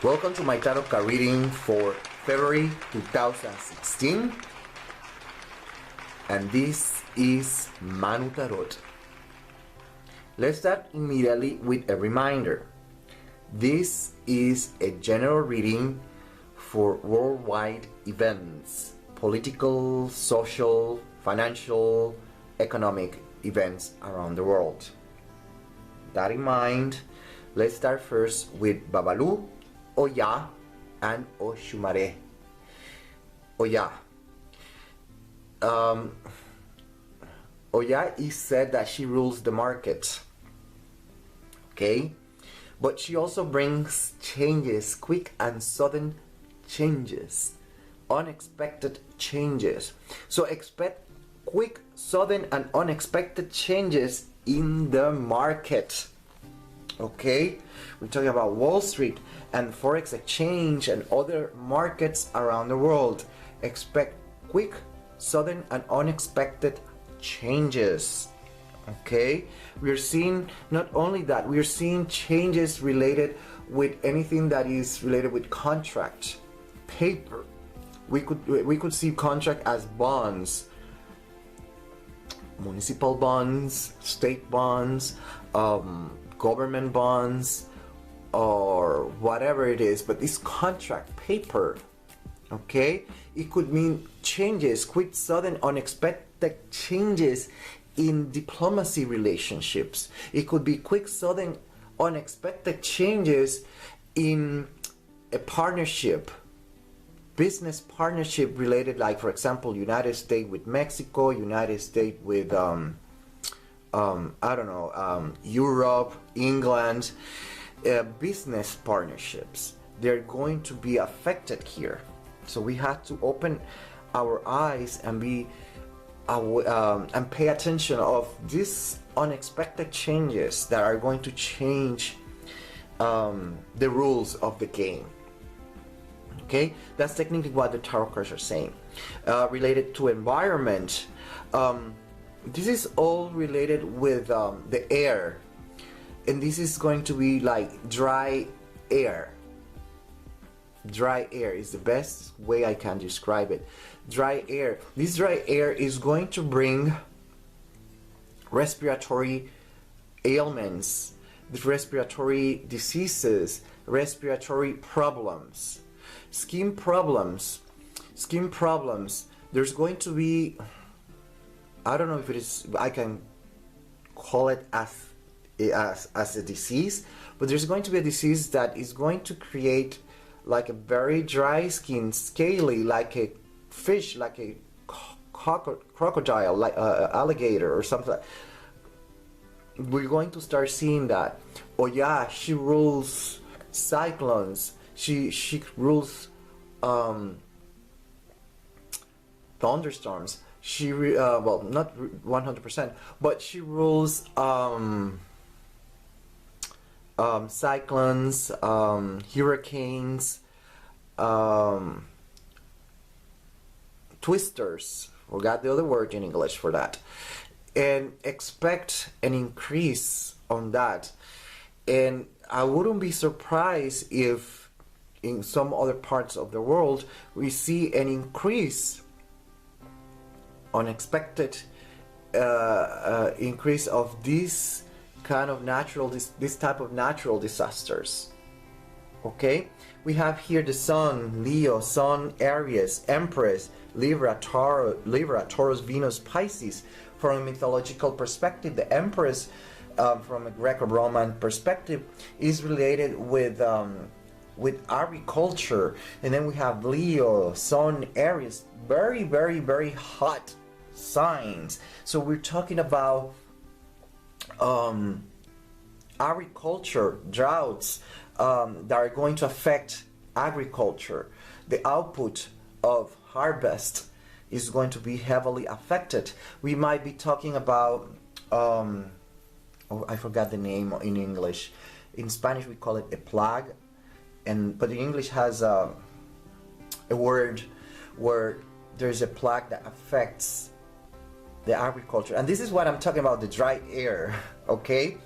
Welcome to my tarot card reading for February 2016, and this is Manu Tarot. Let's start immediately with a reminder. This is a general reading for worldwide events, political, social, financial, economic events around the world. That in mind, let's start first with Babalu, Oya, and Oshumare. Oya. Oya is said that she rules the market. Okay? But she also brings changes, quick and sudden changes, unexpected changes. So expect quick, sudden, and unexpected changes in the market. Okay? We're talking about Wall Street and Forex exchange and other markets around the world. Expect quick, sudden, and unexpected changes. Okay, we're seeing not only that, we're seeing changes related with anything that is related with contract, paper. We could see contract as bonds, municipal bonds, state bonds, government bonds, or whatever it is, but this contract paper. Okay, it could mean changes, quick, sudden, unexpected changes in diplomacy relationships. It could be quick, sudden, unexpected changes in a partnership, business partnership related, like for example, United States with Mexico, United States with Europe, England, business partnerships. They're going to be affected here. So we have to open our eyes and and pay attention of these unexpected changes that are going to change the rules of the game. Okay, that's technically what the tarot cards are saying. Related to environment, this is all related with the air, and this is going to be like dry air. Dry air is the best way I can describe it. Dry air. This dry air is going to bring respiratory ailments, respiratory diseases, respiratory problems, skin problems. There's going to be, I don't know if it is, I can call it as a disease, but there's going to be a disease that is going to create like a very dry skin, scaly, like a fish, like a crocodile, like alligator or something. We're going to start seeing that. Oya, she rules cyclones. She rules thunderstorms. She well, not 100%, but she rules cyclones, hurricanes, twisters. Forgot the other word in English for that. And expect an increase on that. And I wouldn't be surprised if in some other parts of the world we see an increase, unexpected increase of this kind of this type of natural disasters. Okay, we have here the Sun, Leo, Sun, Aries, Empress, Libra, Taurus, Venus, Pisces. From a mythological perspective, the Empress, from a Greco-Roman perspective, is related with agriculture. And then we have Leo, Sun, Aries, very, very, very hot signs. So we're talking about agriculture, droughts that are going to affect agriculture. The output of harvest is going to be heavily affected. We might be talking about oh, I forgot the name in English. In Spanish we call it a plague, but in English has a word where there's a plague that affects the agriculture. And this is what I'm talking about, the dry air. Okay,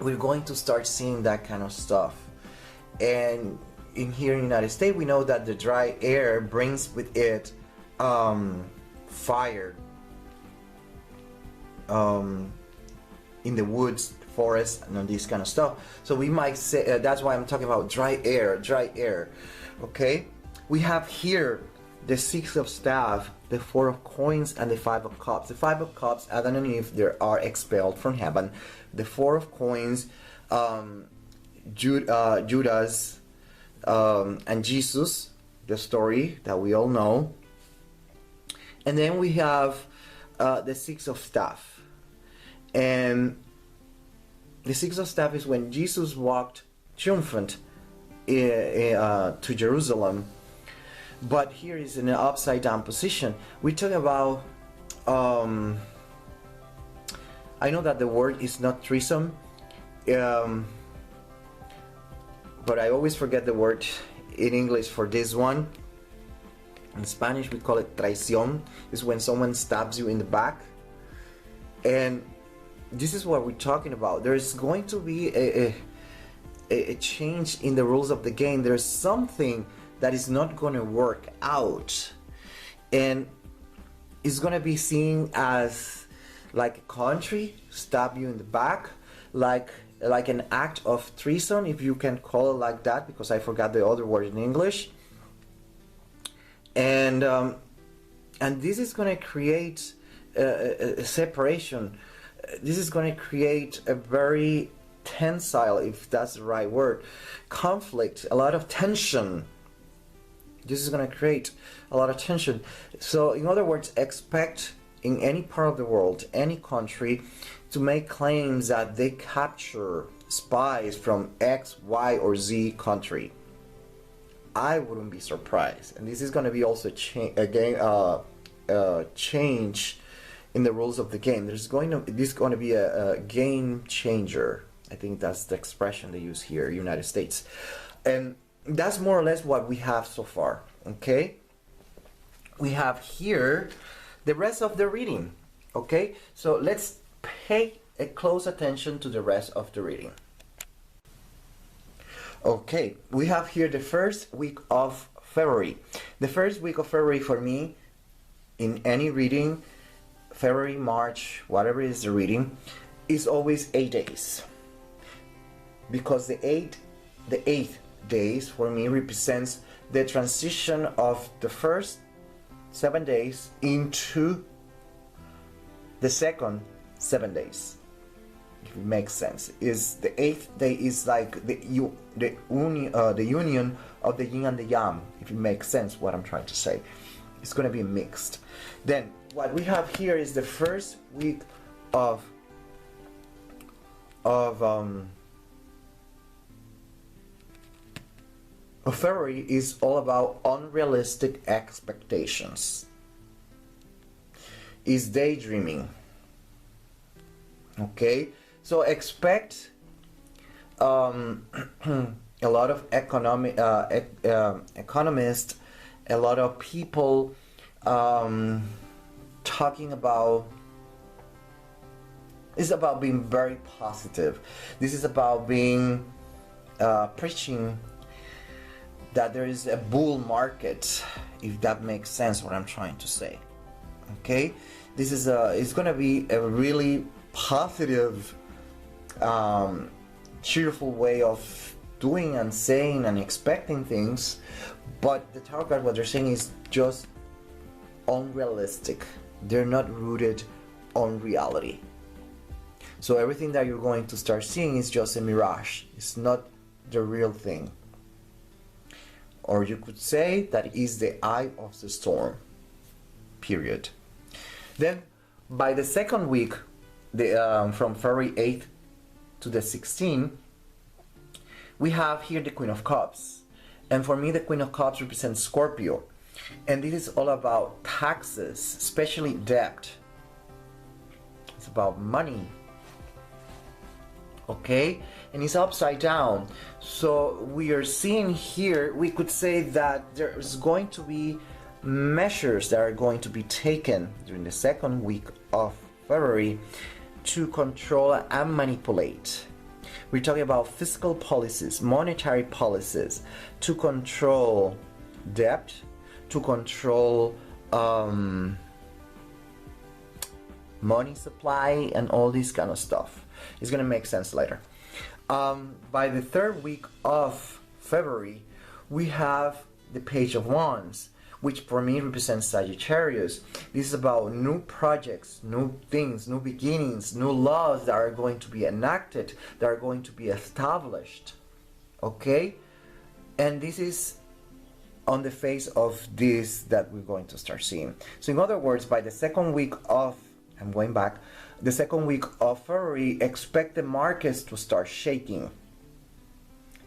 we're going to start seeing that kind of stuff. And in here in the United States, we know that the dry air brings with it fire in the woods, forest, and all this kind of stuff. So we might say that's why I'm talking about dry air. Okay, we have here the Six of Staff, the Four of Coins, and the Five of Cups. The Five of Cups, Adam and Eve, they are expelled from heaven. The Four of Coins, Judas and Jesus, the story that we all know. And then we have the Six of Staff. And the Six of Staff is when Jesus walked triumphant to Jerusalem. But here is in an upside down position. We talk about, I know that the word is not threesome, but I always forget the word in English for this one. In Spanish we call it traición. It's when someone stabs you in the back. And this is what we're talking about. There's going to be a change in the rules of the game. There's something that is not going to work out, and it's going to be seen as like a country stab you in the back, like an act of treason, if you can call it like that, because I forgot the other word in English. And this is going to create a separation. This is going to create a very tensile, if that's the right word, conflict, a lot of tension. This is going to create a lot of tension. So in other words, expect in any part of the world, any country, to make claims that they capture spies from X, Y, or Z country. I wouldn't be surprised. And this is going to be also change in the rules of the game. This is going to be a game changer. I think that's the expression they use here, United States. And that's more or less what we have so far. Okay, we have here the rest of the reading. Okay, so let's pay a close attention to the rest of the reading. Okay, we have here the first week of February. The first week of February for me, in any reading, February, March, whatever is the reading, is always 8 days. Because the eighth days for me represents the transition of the first 7 days into the second 7 days, if it makes sense. Is the 8th day is like the union of the yin and the yang, if it makes sense what I'm trying to say. It's going to be mixed. Then what we have here is the first week of February is all about unrealistic expectations. Is daydreaming. Okay, so expect a lot of economists, a lot of people talking about. It's about being very positive. This is about being preaching that there is a bull market, if that makes sense what I'm trying to say. Okay, this is it's going to be a really positive, cheerful way of doing and saying and expecting things, but the tarot card, what they're saying is just unrealistic. They're not rooted on reality. So everything that you're going to start seeing is just a mirage. It's not the real thing. Or you could say that it is the eye of the storm. Period. Then, by the second week, from February 8th to the 16th, we have here the Queen of Cups. And for me, the Queen of Cups represents Scorpio. And this is all about taxes, especially debt. It's about money. Okay? And it's upside down. So we are seeing here, we could say that there's going to be measures that are going to be taken during the second week of February to control and manipulate. We're talking about fiscal policies, monetary policies to control debt, to control money supply, and all this kind of stuff. It's going to make sense later. By the third week of February, we have the Page of Wands, which for me represents Sagittarius. This is about new projects, new things, new beginnings, new laws that are going to be enacted, that are going to be established. Okay? And this is on the face of this that we're going to start seeing. So in other words, by the second week of, I'm going back, the second week of February, expect the markets to start shaking.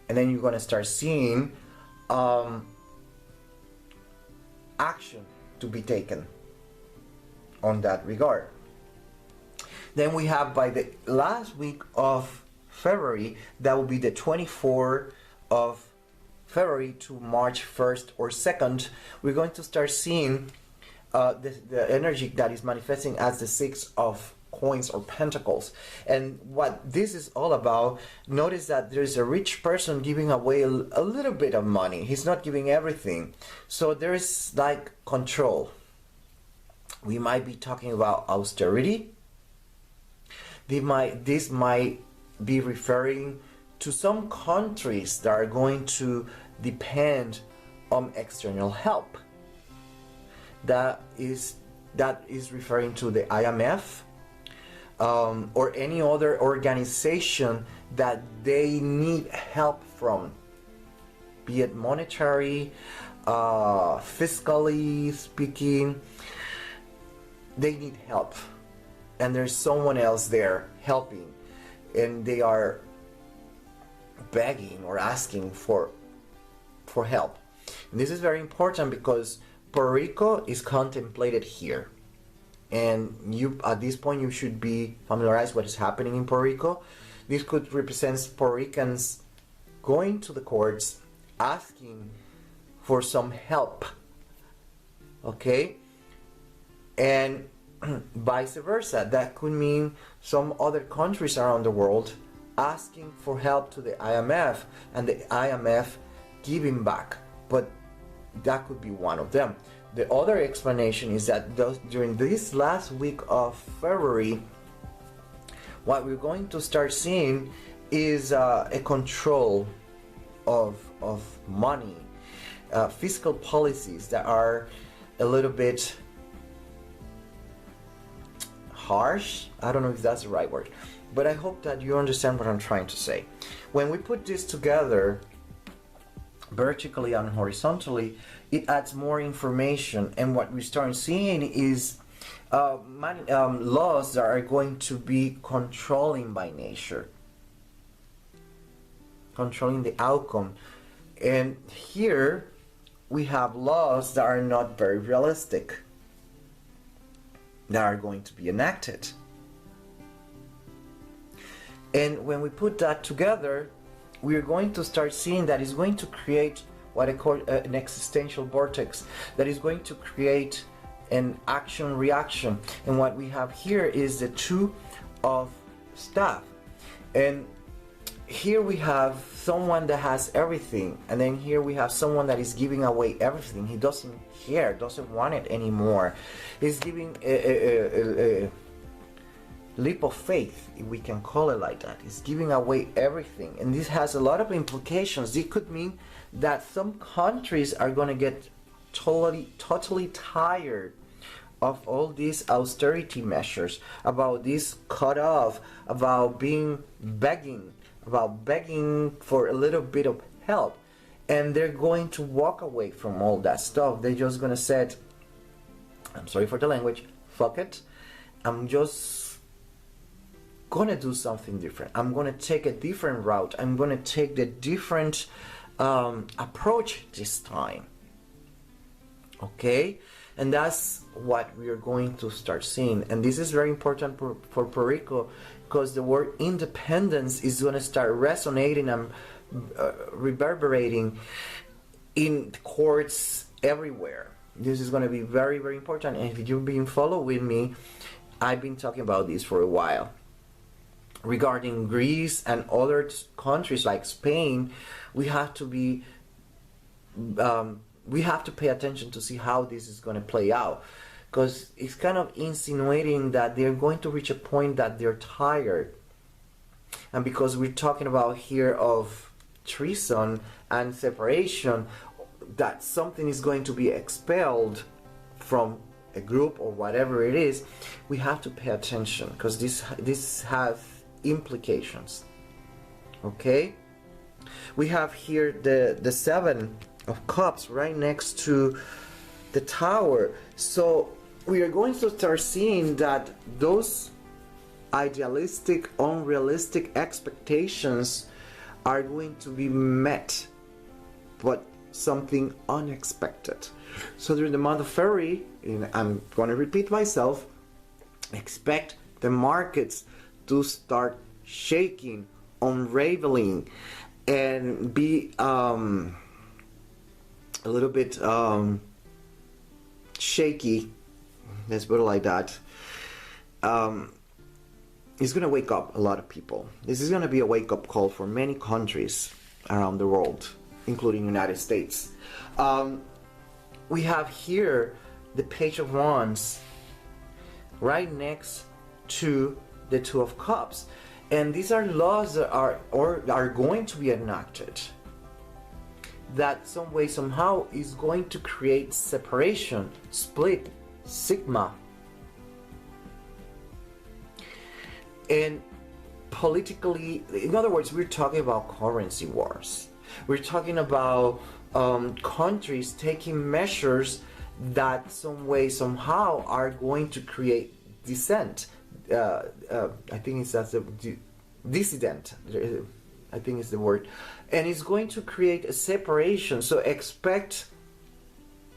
And then you're going to start seeing action to be taken on that regard. Then we have by the last week of February, that will be the 24th of February to March 1st or 2nd, we're going to start seeing the energy that is manifesting as the Six of Coins or Pentacles. And what this is all about, notice that there's a rich person giving away a little bit of money. He's not giving everything. So there's like control. We might be talking about austerity. This might be referring to some countries that are going to depend on external help. That is referring to the IMF or any other organization that they need help from, be it monetary, fiscally speaking. They need help, and there's someone else there helping, and they are begging or asking for help. And this is very important because Puerto Rico is contemplated here, and you at this point you should be familiarized what is happening in Puerto Rico. This could represent Puerto Ricans going to the courts asking for some help, okay? And vice versa, that could mean some other countries around the world asking for help to the IMF, and the IMF giving back. But that could be one of them. The other explanation is that during this last week of February, what we're going to start seeing is a control of money, fiscal policies that are a little bit harsh. I don't know if that's the right word, but I hope that you understand what I'm trying to say. When we put this together vertically and horizontally, it adds more information, and what we start seeing is laws that are going to be controlling by nature, controlling the outcome. And here we have laws that are not very realistic, that are going to be enacted. And when we put that together, we are going to start seeing that it's going to create what I call an existential vortex, that is going to create an action-reaction. And what we have here is the Two of Staff. And here we have someone that has everything, and then here we have someone that is giving away everything. He doesn't care, doesn't want it anymore. He's giving a leap of faith, if we can call it like that. He's giving away everything, and this has a lot of implications. It could mean that some countries are going to get totally tired of all these austerity measures, about this cut off, about begging for a little bit of help, and they're going to walk away from all that stuff. They're just going to say, I'm sorry for the language, fuck it, I'm just going to do something different. I'm going to take a different route. I'm going to take the different approach this time. Okay? And that's what we are going to start seeing. And this is very important for Puerto Rico, because the word independence is going to start resonating and reverberating in courts everywhere. This is going to be very, very important. And if you've been following me, I've been talking about this for a while. regarding Greece and other countries like Spain, we have to be we have to pay attention to see how this is going to play out, because it's kind of insinuating that they're going to reach a point that they're tired. And because we're talking about here of treason and separation, that something is going to be expelled from a group or whatever it is, we have to pay attention, because this has implications. Okay, we have here the Seven of Cups right next to the Tower, so we are going to start seeing that those idealistic, unrealistic expectations are going to be met, but something unexpected. So during the month of February, and I'm going to repeat myself, expect the markets to start shaking, unraveling, and be a little bit shaky. Let's put it like that. It's going to wake up a lot of people. This is going to be a wake-up call for many countries around the world, including United States. We have here the Page of Wands right next to the Two of Cups, and these are laws that are going to be enacted that some way somehow is going to create separation, split, sigma, and politically, in other words, we're talking about currency wars. We're talking about countries taking measures that some way somehow are going to create dissent. I think it's that's a dissident. I think is the word, and it's going to create a separation. So expect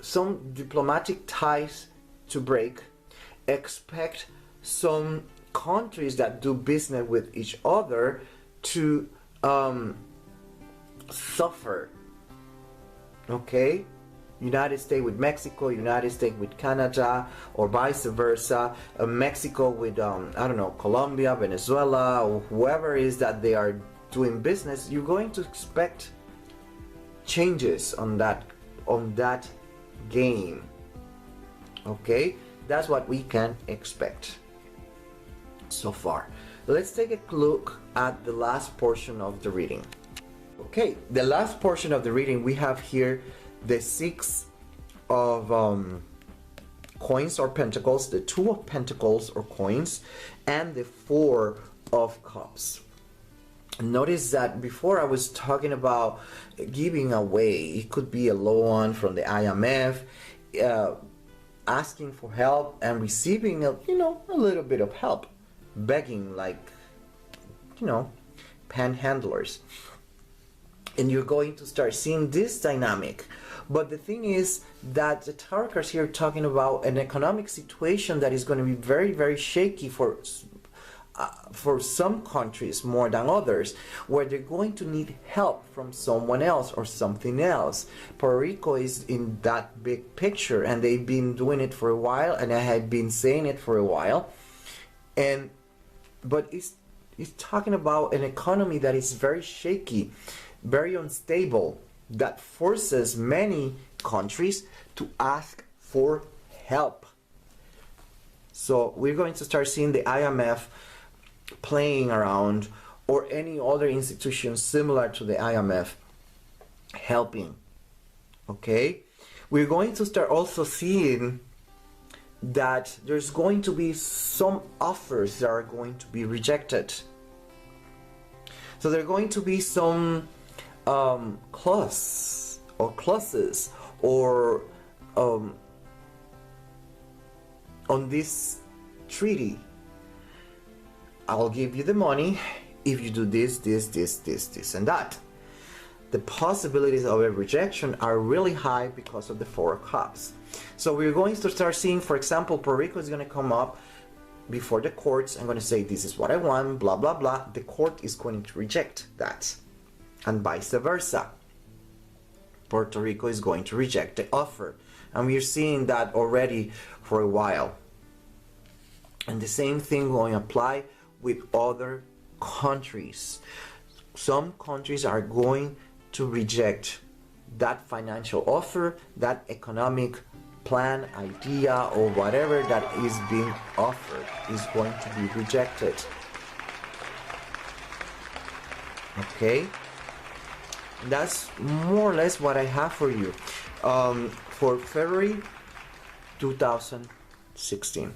some diplomatic ties to break. Expect some countries that do business with each other to suffer. Okay, United States with Mexico, United States with Canada, or vice versa. Mexico with I don't know, Colombia, Venezuela, or whoever it is that they are doing business. You're going to expect changes on that game. Okay, that's what we can expect so far. Let's take a look at the last portion of the reading. Okay, the last portion of the reading, we have here the Six of Coins or Pentacles, the Two of Pentacles or Coins, and the Four of Cups. Notice that before I was talking about giving away, it could be a loan from the IMF, asking for help and receiving a little bit of help, begging like panhandlers. And you're going to start seeing this dynamic. But the thing is that the tarot cards here are talking about an economic situation that is going to be very, very shaky for some countries more than others, where they're going to need help from someone else or something else. Puerto Rico is in that big picture, and they've been doing it for a while, and I have been saying it for a while. But it's talking about an economy that is very shaky, very unstable, that forces many countries to ask for help. So we're going to start seeing the IMF playing around, or any other institution similar to the IMF helping. Okay, we're going to start also seeing that there's going to be some offers that are going to be rejected. So there are going to be some clauses or on this treaty. I'll give you the money if you do this, and that. The possibilities of a rejection are really high because of the Four of Cups. So we're going to start seeing, for example, Puerto Rico is going to come up before the courts and going to say, this is what I want, blah, blah, blah. The court is going to reject that. And vice versa. Puerto Rico is going to reject the offer. And we're seeing that already for a while. And the same thing going to apply with other countries. Some countries are going to reject that financial offer, that economic plan, idea, or whatever that is being offered is going to be rejected. Okay, that's more or less what I have for you for February 2016.